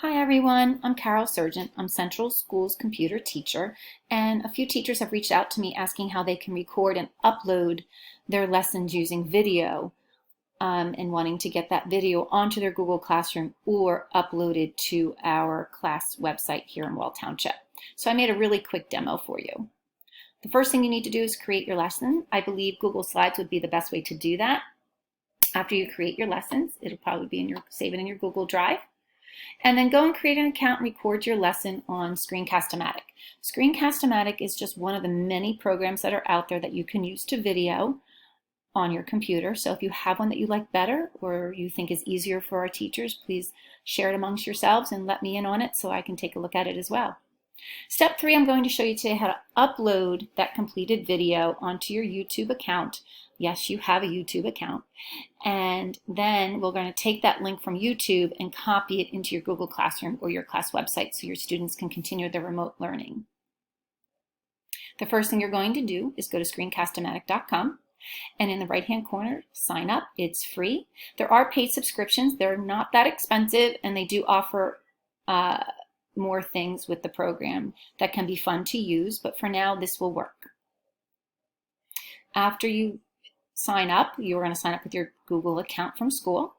Hi everyone, I'm Carol Surgent. I'm Central School's computer teacher, and a few teachers have reached out to me asking how they can record and upload their lessons using video and wanting to get that video onto their Google Classroom or uploaded to our class website here in Wall Township. So I made a really quick demo for you. The first thing you need to do is create your lesson. I believe Google Slides would be the best way to do that. After you create your lessons, it'll probably be save it in your Google Drive. And then go and create an account and record your lesson on ScreenCast-O-Matic. ScreenCast-O-Matic is just one of the many programs that are out there that you can use to video on your computer. So if you have one that you like better or you think is easier for our teachers, please share it amongst yourselves and let me in on it so I can take a look at it as well. Step 3, I'm going to show you today how to upload that completed video onto your YouTube account. Yes, you have a YouTube account. And then we're going to take that link from YouTube and copy it into your Google Classroom or your class website so your students can continue their remote learning. The first thing you're going to do is go to ScreenCast-O-Matic.com, and in the right-hand corner, sign up. It's free. There are paid subscriptions. They're not that expensive, and they do offer more things with the program that can be fun to use, but for now, this will work. After you sign up, you're going to sign up with your Google account from school.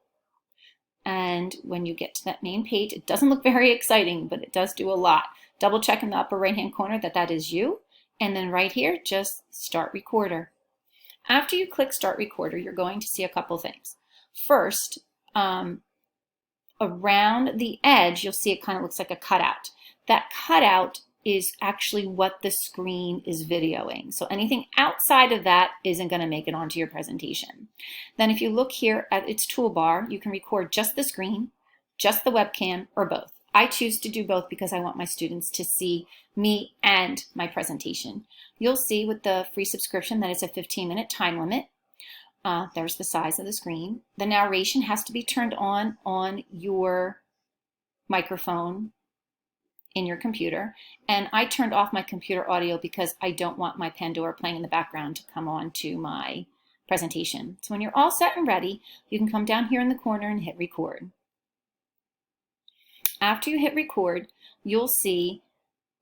And when you get to that main page, it doesn't look very exciting, but it does do a lot. Double check in the upper right-hand corner that is you. And then right here, just Start Recorder. After you click Start Recorder, you're going to see a couple things. First, around the edge, you'll see it kind of looks like a cutout. That cutout is actually what the screen is videoing. So anything outside of that isn't going to make it onto your presentation. Then if you look here at its toolbar, you can record just the screen, just the webcam, or both. I choose to do both because I want my students to see me and my presentation. You'll see with the free subscription that it's a 15-minute time limit. There's the size of the screen. The narration has to be turned on your microphone in your computer. And I turned off my computer audio because I don't want my Pandora playing in the background to come on to my presentation. So when you're all set and ready, you can come down here in the corner and hit record. After you hit record, you'll see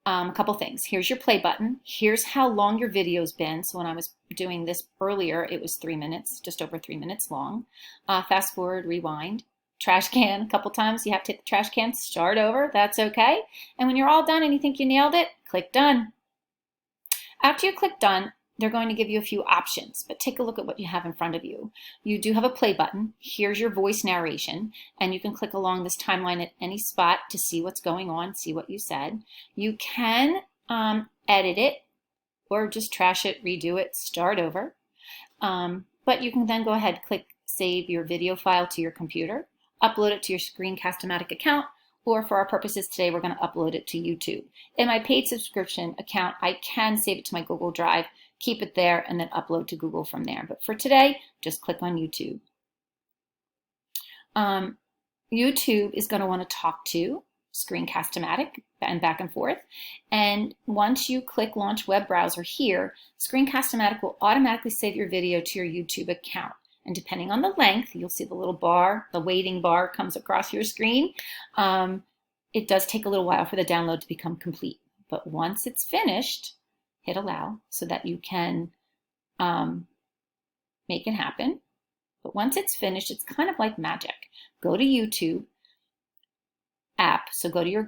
a couple things. Here's your play button. Here's how long your video's been. So when I was doing this earlier, it was 3 minutes, just over 3 minutes long. Fast forward, rewind. Trash can a couple times. You have to hit the trash can, start over. That's okay. And when you're all done and you think you nailed it, click done. After you click done, they're going to give you a few options, but take a look at what you have in front of you. You do have a play button. Here's your voice narration, and you can click along this timeline at any spot to see what's going on, see what you said. You can edit it or just trash it, redo it, start over. But you can then go ahead, click save your video file to your computer, upload it to your ScreenCast-O-Matic account, or for our purposes today, we're going to upload it to YouTube. In my paid subscription account, I can save it to my Google Drive, keep it there, and then upload to Google from there. But for today, just click on YouTube. YouTube is going to want to talk to ScreenCast-O-Matic and back and forth. And once you click Launch Web Browser here, ScreenCast-O-Matic will automatically save your video to your YouTube account. And depending on the length, you'll see the little bar, the waiting bar comes across your screen. It does take a little while for the download to become complete. But once it's finished, hit allow so that you can make it happen. But once it's finished, it's kind of like magic. Go to YouTube app. So go to your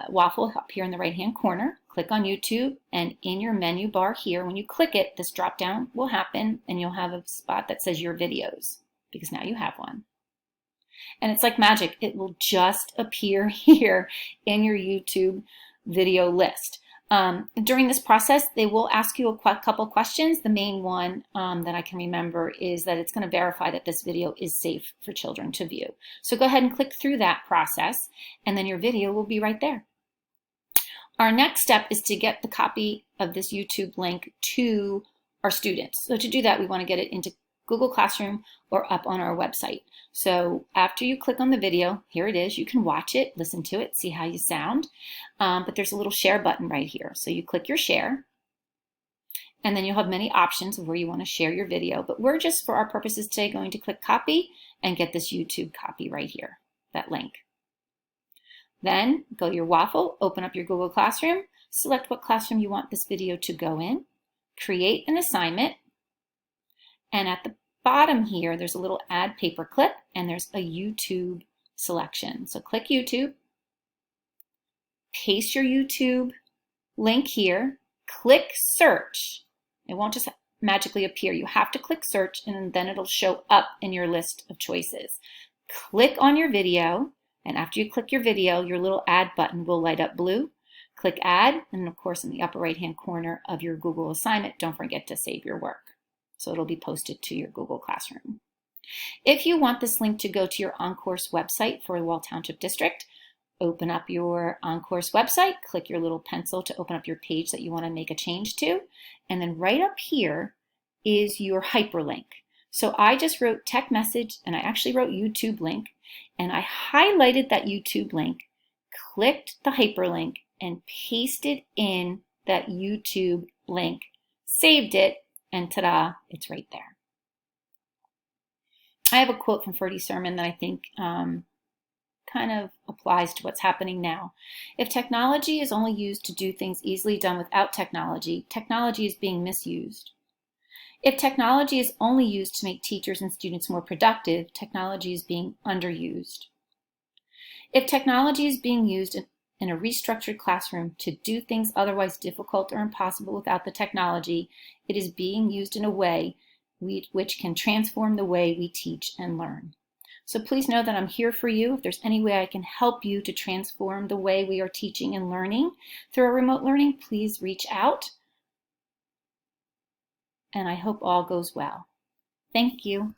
waffle up here in the right-hand corner, click on YouTube, and in your menu bar here, when you click it, this drop down will happen and you'll have a spot that says your videos because now you have one. And it's like magic. It will just appear here in your YouTube video list. During this process, they will ask you a couple questions. The main one that I can remember is that it's going to verify that this video is safe for children to view. So go ahead and click through that process, and then your video will be right there. Our next step is to get the copy of this YouTube link to our students. So to do that, we want to get it into Google Classroom or up on our website. So after you click on the video, here it is. You can watch it, listen to it, see how you sound. But there's a little share button right here. So you click your share, and then you'll have many options of where you want to share your video. But we're just, for our purposes today, going to click copy and get this YouTube copy right here, that link. Then go to your waffle, open up your Google Classroom, select what classroom you want this video to go in, create an assignment, and at the bottom here, there's a little add paperclip, and there's a YouTube selection. So click YouTube, paste your YouTube link here, click search. It won't just magically appear. You have to click search, and then it'll show up in your list of choices. Click on your video, and after you click your video, your little add button will light up blue. Click add, and of course in the upper right hand corner of your Google assignment, don't forget to save your work. So it'll be posted to your Google Classroom. If you want this link to go to your OnCourse website for Wall Township District, open up your OnCourse website, click your little pencil to open up your page that you want to make a change to, and then right up here is your hyperlink. So I just wrote tech message, and I actually wrote YouTube link, and I highlighted that YouTube link, clicked the hyperlink, and pasted in that YouTube link, saved it, and ta-da, it's right there. I have a quote from Ferdy's sermon that I think kind of applies to what's happening now. If technology is only used to do things easily done without technology, technology is being misused. If technology is only used to make teachers and students more productive, technology is being underused. If technology is being used in a restructured classroom to do things otherwise difficult or impossible without the technology, it is being used in a way which can transform the way we teach and learn. So please know that I'm here for you. If there's any way I can help you to transform the way we are teaching and learning through our remote learning, please reach out. And I hope all goes well. Thank you.